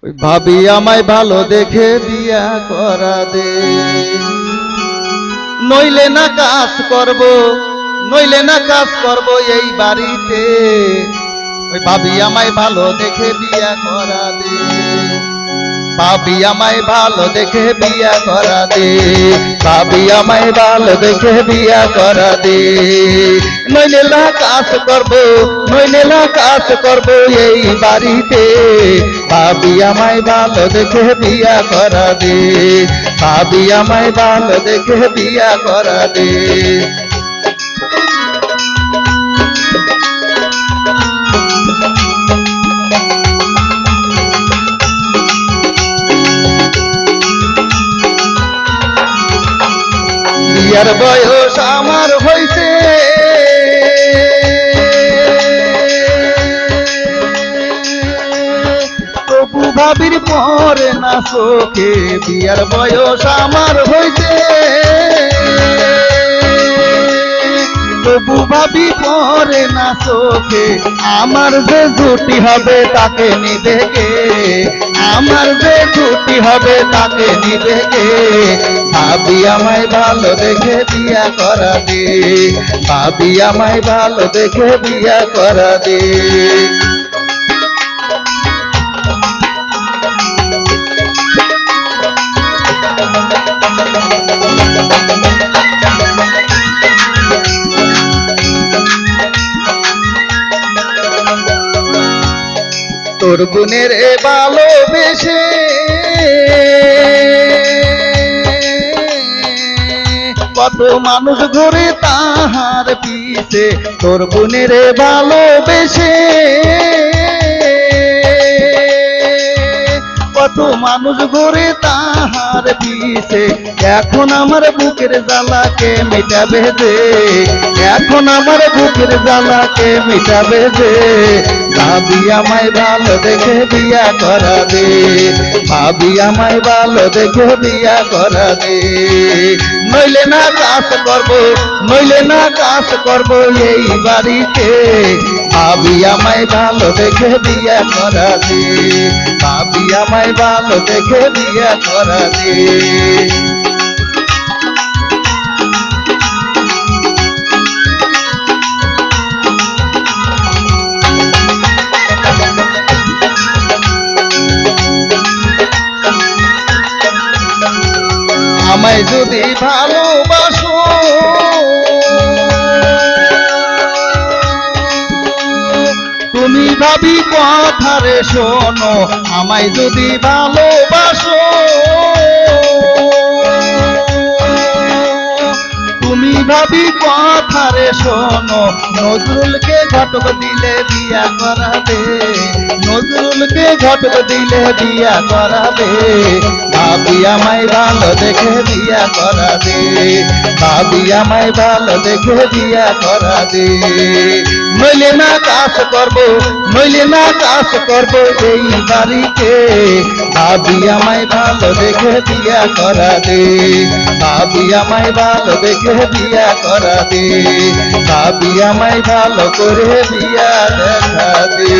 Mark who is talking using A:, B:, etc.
A: ওই ভাবি আমায় ভালো দেখে বিয়া করা দে, নইলে না কাজ করব, নইলে না কাজ করব এই বাড়িতে। ওই ভাবি আমায় ভালো দেখে বিয়া করা দে, ভাবি আমায় ভালো দেখে বিয়া করা দে, ভাবি আমায় ভালো দেখে বিয়া করা দে। নইলে না কাজ করব, নইলে না কাজ করব এই বাড়িতে। ভাবি আমায় ভালো দেখে বিয়া করা দে, ভাবি আমায় ভালো দেখে বিয়া করা দে। বিয়ার বয়স আমার হইছে, তবু ভাবির পরে না চোখে। বিয়ার বয়স আমার হইছে, তবু ভাবি পরে না চোখে। আমার যে জুটি হবে তাকে নিবে কে, আমার যে জুটি হবে তাকে নিবে কে। ভাবি আমায় ভালো দেখে বিয়া করা দে, ভাবি আমায় ভালো দেখে বিয়া করা দে। তোর বোনের ভালোবেসে কত মানুষ ঘুরে তাহার পিছে। তোর বোনের ভালোবেসে কত মানুষ ঘুরে তাহার পিছে। এখন আমার বুকের জ্বালাকে মিটাবে দে, এখন আমার বুকের জ্বালাকে মিটাবে দে। ভাবি আমায় ভালো দেখে বিয়া করা দে, ভাবি আমায় ভালো দেখে বিয়া করা দে। নইলে না কাজ করব, নইলে না কাজ করব এই বাড়িতে। ভাবি আমায় ভালো দেখে বিয়া করা দে, ভাবি আমায় ভালো দেখে বিয়া করা দে। আমায় যদি ভালোবাসো, তুমি ভাবি কথারে শোনো। আমায় যদি ভালোবাসো, তুমি ভাবি কথারে শোনো। নজরুলকে ঘটক দিলে বিয়া করাবে, নজরুলকে ঘটক দিলে বিয়া করাবে। ভাবি আমায় ভালো দেখে বিয়া করা দে, ভাবি আমায় ভালো দেখে বিয়া করা দে। নইলে না কাজ করব, নইলে না কাজ করব এই বাড়িতে। ভাবি আমায় ভালো দেখে বিয়া করা দে, ভাবি আমায় ভালো দেখে বিয়া করা দে, ভাবি আমায় ভালো করে বিয়া দেখা দে।